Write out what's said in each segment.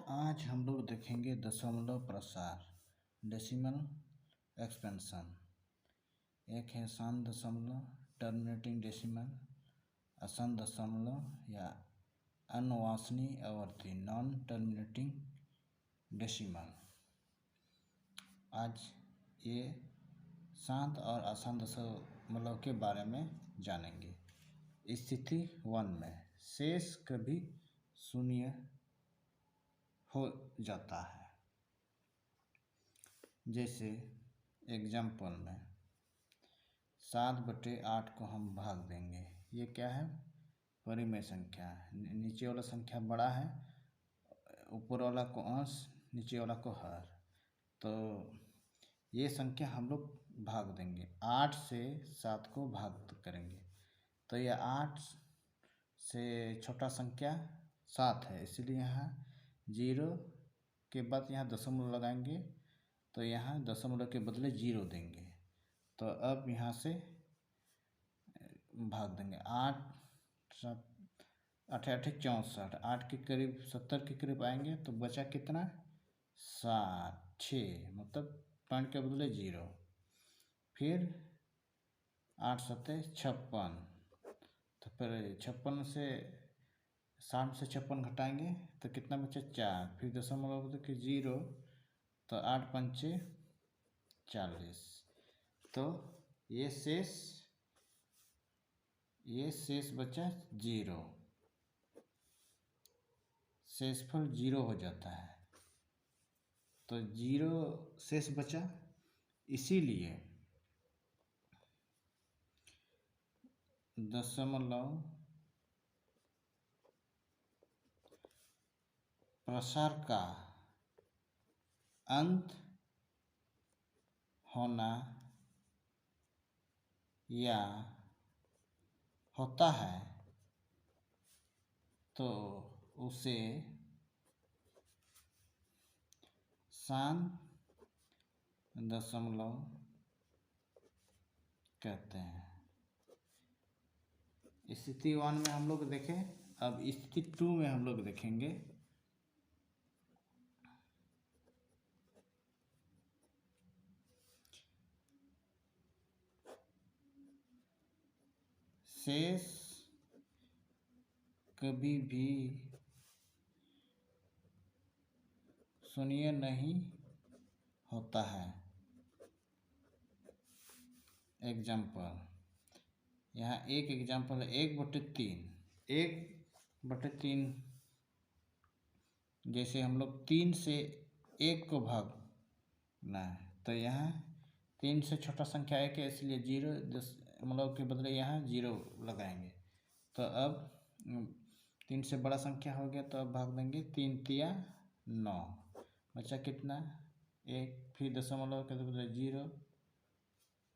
आज हम लोग देखेंगे दशमलव प्रसार, डेसिमल एक्सपेंशन। एक है शांत दशमलव टर्मिनेटिंग डेसिमल, असंत दशमलव या अनवांछनीय आवर्ती नॉन टर्मिनेटिंग डेसिमल। आज ये शांत और असंत दशमलव के बारे में जानेंगे। स्थिति 1 में शेष कभी शून्य हो जाता है। जैसे एग्जाम्पल में 7/8 को हम भाग देंगे। ये क्या है? परिमेय संख्या है। नीचे वाला संख्या बड़ा है, ऊपर वाला को अंश, नीचे वाला को हर। तो ये संख्या हम लोग भाग देंगे। 8 से 7 को भाग करेंगे तो यह 8 से छोटा संख्या 7 है, इसलिए यहाँ 0 के बाद यहाँ दशमलव लगाएंगे तो यहाँ दशमलव के बदले 0 देंगे। तो अब यहाँ से भाग देंगे। 8 7 8 8 64, 8 के करीब 70 के करीब आएंगे तो बचा कितना? 7 6, मतलब पॉइंट के बदले 0। फिर 8 7 56, तो फिर 56 से 60 से 56 घटाएंगे तो कितना बचा? 4। फिर दशमलव बदल के 0, तो 8 5 40। तो ये शेष बचा 0। शेषफल 0 हो जाता है। तो 0 शेष बचा, इसीलिए दशमलव प्रसार का अंत होना या होता है तो उसे शांत दशमलव कहते हैं। स्थिति 1 में हम लोग देखें। अब स्थिति 2 में हम लोग देखेंगे। शेष कभी भी शून्य नहीं होता है। एग्जाम्पल, यहाँ एक एग्जाम्पल है 1/3। 1/3 जैसे हम लोग 3 से 1 को भागना है तो यहाँ 3 से छोटा संख्या 1 है, इसलिए 0 दशमलव के बदले यहाँ 0 लगाएंगे। तो अब 3 से बड़ा संख्या हो गया तो अब भाग देंगे। 3 तिया 9, बचा कितना? 1। फिर दशमलव के बदले 0,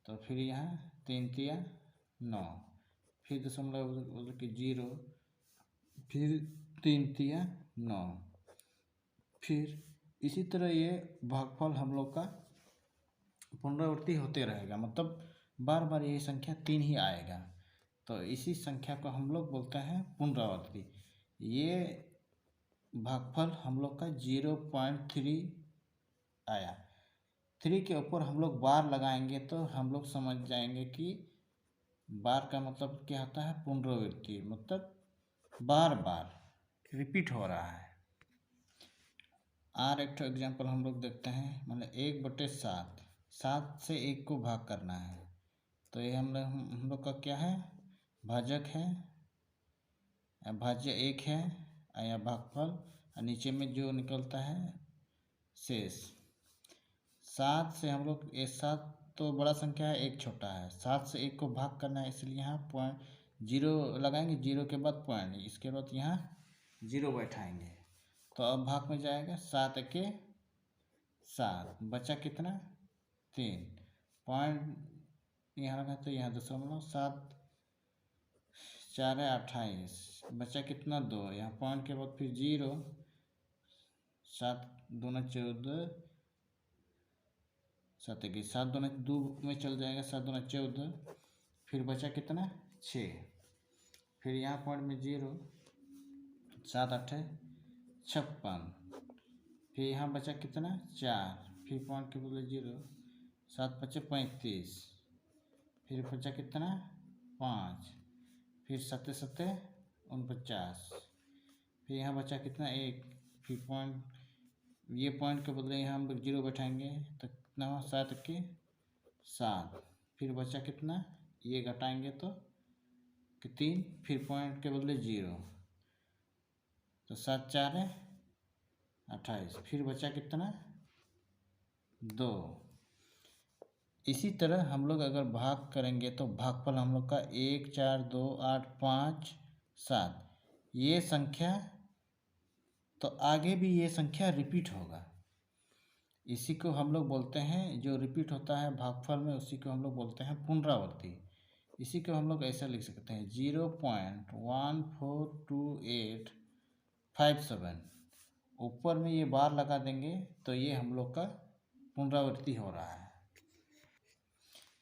तो फिर यहाँ 3 तिया 9, फिर दशमलव बदल के 0, फिर 3 तिया 9। फिर इसी तरह ये भागफल हम लोग का पुनरावृत्ति होते रहेगा, मतलब बार बार ये संख्या 3 ही आएगा। तो इसी संख्या को हम लोग बोलते हैं पुनरावृत्ति। ये भागफल हम लोग का 0.3 आया। 3 के ऊपर हम लोग बार लगाएंगे तो हम लोग समझ जाएंगे कि बार का मतलब क्या होता है? पुनरावृत्ति, मतलब बार बार रिपीट हो रहा है। और एक एग्जाम्पल हम लोग देखते हैं। मतलब 1/7, 7 से 1 को भाग करना है तो ये हम लोग का क्या है? भाजक है, भाज्य 1 है या भागफल, और नीचे में जो निकलता है शेष। 7 से हम लोग 7 तो बड़ा संख्या है, 1 छोटा है। 7 से 1 को भाग करना है, इसलिए यहाँ पॉइंट 0 लगाएंगे। 0 के बाद पॉइंट, इसके बाद यहाँ 0 बैठाएंगे तो अब भाग में जाएगा। 7 1 7, बचा कितना? 3। पॉइंट यहाँ लगा तो यहाँ दशमलव। 7 4 28, बचा कितना? 2। यहाँ पॉइंट के बाद फिर 0, 7 2 14, 7 1 7 2 में चल जाएगा, 7 2 14। फिर बचा कितना? 6। फिर यहाँ पॉइंट में 0, 7 8 56, फिर यहाँ बचा कितना 4, फिर पॉइंट के बदले 0, 7 बचे 35, फिर बचा कितना 5, फिर 7 7 49, फिर यहाँ बचा कितना 1, फिर पॉइंट, ये पॉइंट के बदले यहाँ हम 0 बैठाएंगे तो कितना हुआ 7 के 7, फिर बचा कितना, ये घटाएंगे तो 3, फिर पॉइंट के बदले 0 तो 7 4 28, फिर बचा कितना 2। इसी तरह हम लोग अगर भाग करेंगे तो भागफल हम लोग का 1 4 2 8 5 7, ये संख्या, तो आगे भी ये संख्या रिपीट होगा। इसी को हम लोग बोलते हैं, जो रिपीट होता है भागफल में उसी को हम लोग बोलते हैं पुनरावृत्ति। इसी को हम लोग ऐसा लिख सकते हैं 0.142857, ऊपर में ये बार लगा देंगे तो ये हम लोग का पुनरावृत्ति हो रहा है।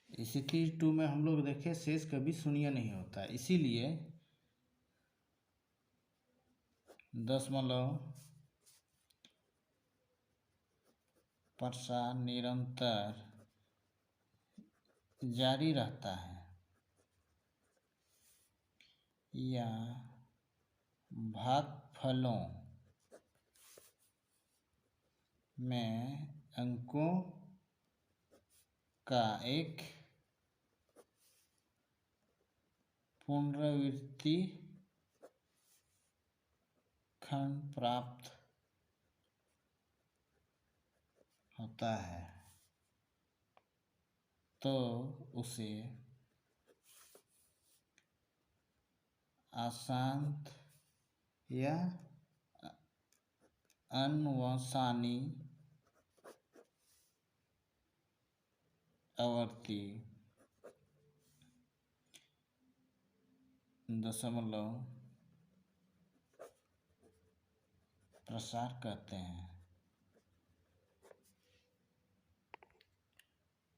स्थिति 2 में हम लोग देखें शेष कभी शून्य नहीं होता, इसीलिए दशमलव प्रसार निरंतर जारी रहता है या भागफलों में अंकों का एक पुनरावृत्ति खंड प्राप्त होता है तो उसे अशांत या अनवसानी आवर्ती दशमलव प्रसार कहते हैं।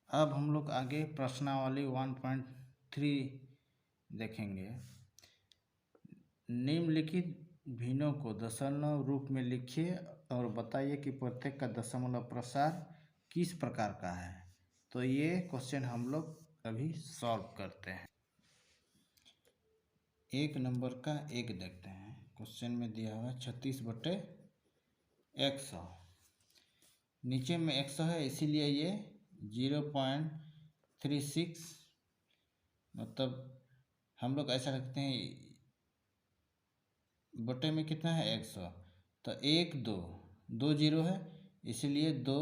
अब हम लोग आगे प्रश्नावली 1.3 देखेंगे। निम्नलिखित भिन्नों को दशमलव रूप में लिखिए और बताइए कि प्रत्येक का दशमलव प्रसार किस प्रकार का है। तो ये क्वेश्चन हम लोग अभी सॉल्व करते हैं। 1 नंबर का 1 देखते हैं। क्वेश्चन में दिया हुआ 36/100, नीचे में 100 है इसीलिए ये 0.36, मतलब हम लोग ऐसा रखते हैं बटे में कितना है 100, तो 1 2 2 0 है इसलिए 2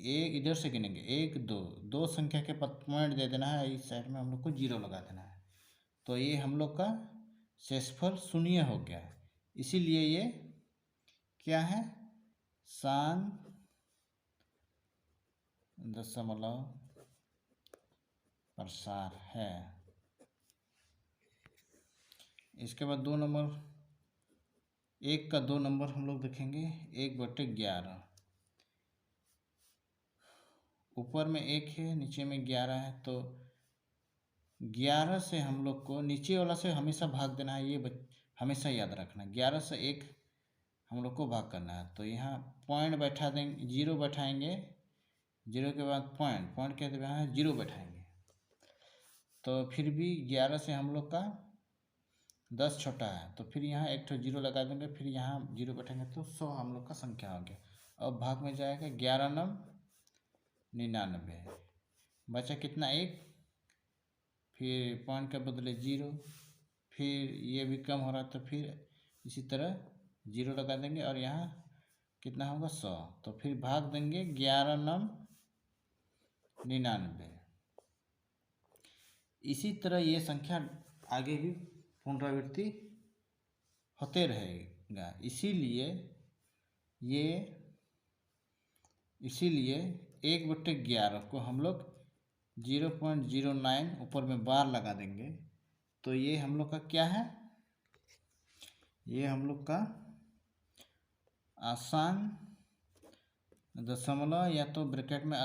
1 इधर से गिनेंगे 1 2 2 संख्या के पॉइंट दे देना है, इस साइड में हम लोग को 0 लगा देना है। तो ये हम लोग का शेषफल शून्य हो गया, इसीलिए ये क्या है शांत दशमलव प्रसार है। इसके बाद 2 नंबर, 1 का 2 नंबर हम लोग देखेंगे 1/11, ऊपर में 1 है नीचे में 11 है, तो 11 से हम लोग को नीचे वाला से हमेशा भाग देना है, ये हमेशा याद रखना। 11 से 1 हम लोग को भाग करना है, तो यहाँ पॉइंट बैठा देंगे, 0 बैठाएंगे, 0 के बाद पॉइंट के यहाँ 0 बैठाएंगे, तो फिर भी 11 से हम लोग का 10 छोटा है, तो फिर यहाँ एक 0 लगा देंगे, फिर यहाँ 0 बैठेंगे तो 100 हम लोग का संख्या हो गया। अब भाग में जाएगा 11 9 99, बचा कितना 1, फिर पॉइंट के बदले 0, फिर ये भी कम हो रहा तो फिर इसी तरह 0 लगा देंगे और यहाँ कितना होगा 100, तो फिर भाग देंगे 11 9 99। इसी तरह ये संख्या आगे भी पुनरावृत्ति होते रहेगा, इसीलिए 1/11 को हम लोग 0.09 ऊपर में बार लगा देंगे, तो ये हम लोग का क्या है, ये हम लोग का आसान दशमलव या तो ब्रैकेट में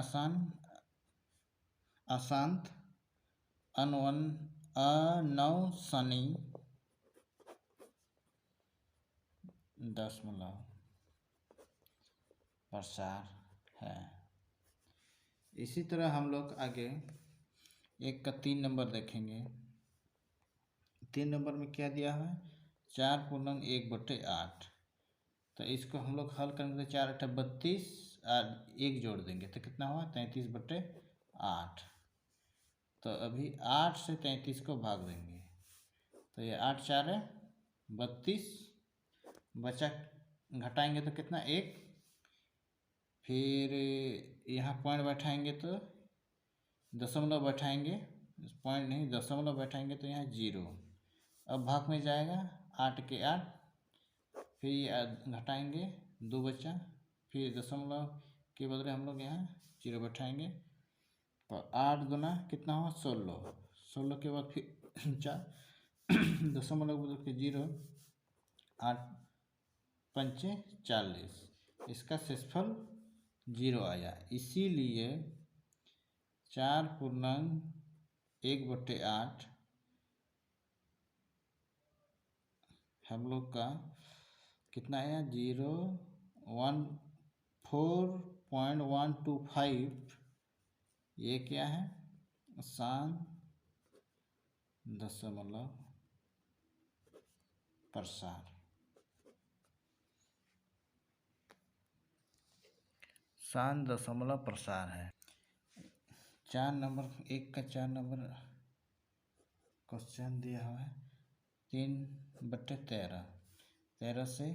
अशांत अनवसानी दशमलव प्रसार है। इसी तरह हम लोग आगे 1 का 3 नंबर देखेंगे। 3 नंबर में क्या दिया हुआ है, 4/1/8। तो इसको हम लोग हल करेंगे तो 4 8 32 और 1 जोड़ देंगे तो कितना हुआ, 33/8। तो अभी 8 से 33 को भाग देंगे तो ये 8 4 32, बचा घटाएंगे तो कितना 1, फिर यहाँ पॉइंट बैठाएंगे तो दशमलव बैठाएंगे, पॉइंट नहीं दशमलव बैठाएंगे तो यहाँ 0। अब भाग में जाएगा 8 के 8, फिर ये घटाएंगे 2 बचा, फिर दशमलव के बदले हम लोग यहाँ 0 बैठाएंगे तो 8 दूना कितना हुआ 16, 16 के बाद फिर 4 दशमलव बदल के 0, 8 पंचे 40, इसका शेषफल 0 आया। इसीलिए 4/1/8 हम लोग का कितना आया 014.125। ये क्या है, आसान दशमलव प्रसार। आसान दशमलव प्रसार है। 4 नंबर 1 का 4 नंबर क्वेश्चन दिया हुआ है 3/13। 13 से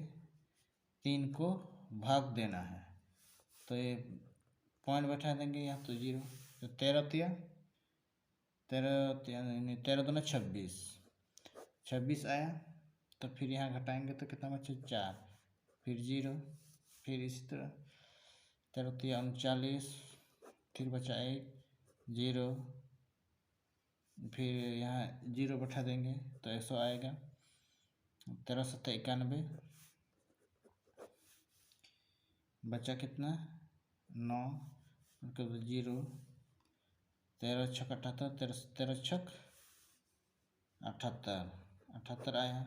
3 को भाग देना है तो ये पॉइंट बैठा देंगे यहाँ तो 0, तो 13 दूना 26, 26 आया तो फिर यहाँ घटाएंगे तो कितना बचा 4, फिर 0, फिर इसी तरह 13 39, फिर बचा 1 0, फिर यहाँ 0 बैठा देंगे तो 100 आएगा। 13 7 91, बचा कितना 9, 0, 13 6 78, 13 6 78, 78 आया,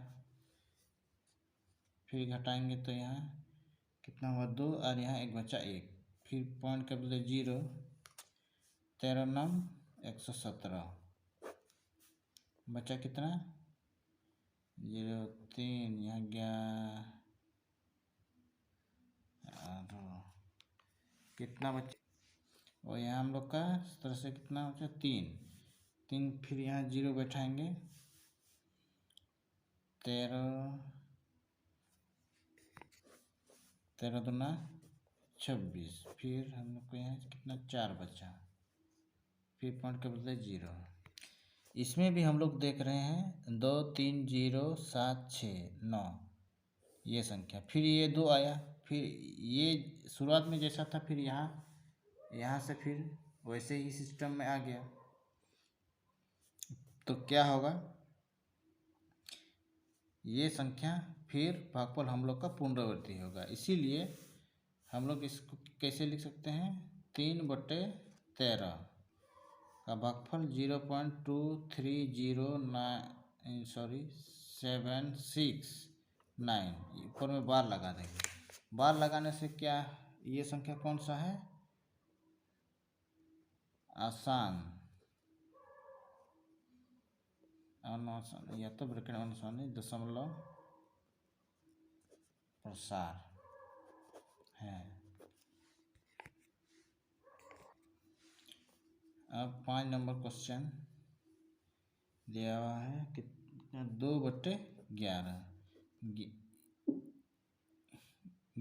फिर घटाएंगे तो यहाँ कितना हुआ 2 और यहाँ 1 बचा 1, फिर पॉइंट के बदले 0, 13 9 117, बचा कितना 0 3, यहाँ गया कितना बचा, और यहाँ हम लोग का इस तरह से कितना बचा 3, फिर यहाँ 0 बैठाएंगे 13 दूना 26, फिर हम लोग को यहाँ कितना 4 बचा, फिर पॉइंट के बदले 0। इसमें भी हम लोग देख रहे हैं 2 3 0 7 6 9 ये संख्या, फिर ये 2 आया, फिर ये शुरुआत में जैसा था फिर यहाँ से फिर वैसे ही सिस्टम में आ गया तो क्या होगा, ये संख्या फिर भागफल हम लोग का पुनरावृत्ति होगा। इसीलिए हम लोग इसको कैसे लिख सकते हैं 3/13 का भागफल 0.2309769, ऊपर में बार लगा देंगे। बार लगाने से क्या, ये संख्या कौन सा है, आसान या तो ब्रैकेट अनुसार दशमलव प्रसार है। अब 5 नंबर क्वेश्चन दिया हुआ है कि 2/11,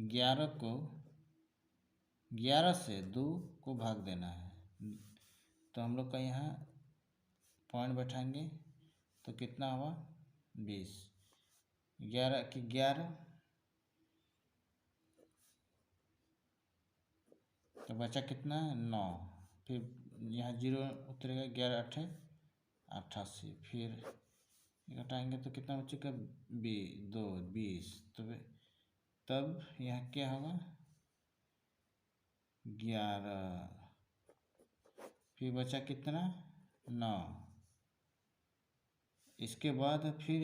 11 को 11 से 2 को भाग देना है तो हम लोग का यहाँ पॉइंट बैठाएंगे तो कितना हुआ 20, 11 की 11 तो बचा कितना 9, फिर यहाँ 0 उतरेगा 11 8 88, फिर घटाएंगे तो कितना बचेगा 2 20, तब यहाँ क्या होगा 11, फिर बचा कितना 9, इसके बाद फिर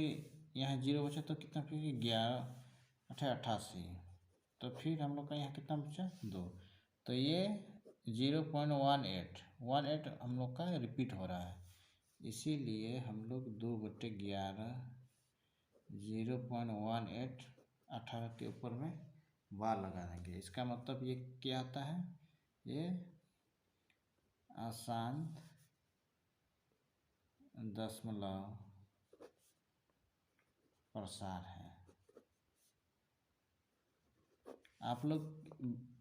यहाँ 0 बचा तो कितना फिर 11 8 88, तो फिर हम लोग का यहाँ कितना बचा 2, तो ये 0.18 हम लोग का रिपीट हो रहा है, इसीलिए हम लोग 2/11 0.18 18 के ऊपर में बार लगा देंगे। इसका मतलब ये क्या आता है, ये अशांत दशमलव प्रसार है। आप लोग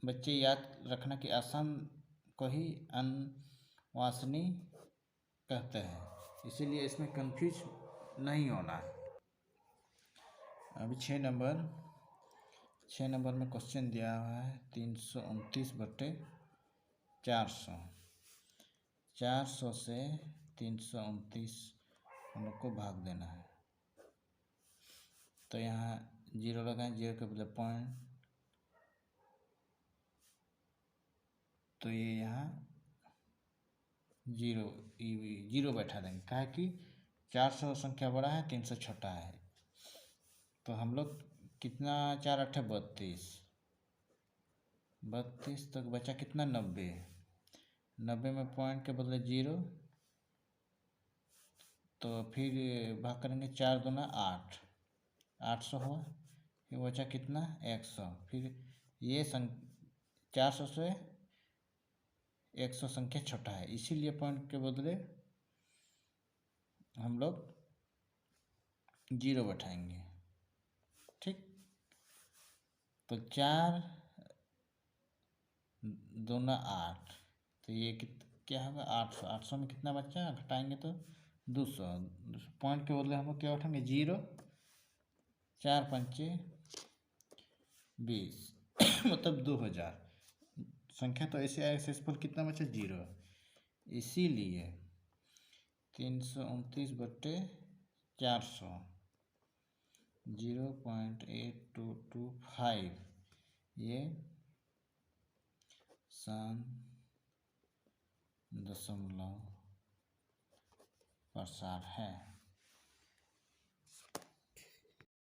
बच्चे याद रखना कि अशांत को ही अनवांछनीय कहते हैं, इसीलिए इसमें कंफ्यूज नहीं होना है। अभी 6 नंबर में क्वेश्चन दिया हुआ है 329/400। 400 से 329 हम लोग को भाग देना है, तो यहाँ 0 लगाएं, 0 के बदले पॉइंट, तो ये यहाँ 0 बैठा देंगे, कहा कि 400 संख्या बड़ा है, 300 छोटा है। तो हम लोग कितना 4 8 32 तक बचा कितना 90 में पॉइंट के बदले 0, तो फिर भाग करेंगे 4 दूना 8, 800 हुआ, फिर बचा कितना 100, फिर ये 400 से 100 संख्या छोटा है, इसीलिए पॉइंट के बदले हम लोग 0 बैठाएंगे। ठीक, तो 4 दूना 8, तो ये क्या होगा 800, 800 में कितना बचा, घटाएंगे तो 200, पॉइंट के बदले हम लोग क्या उठाएंगे 0, 4 पंचे 20 मतलब 2000 संख्या, तो ऐसे एक्सेसफुल कितना बचा 0, इसीलिए 329/400 0.8225 ये 7 दशमलव प्रसार है।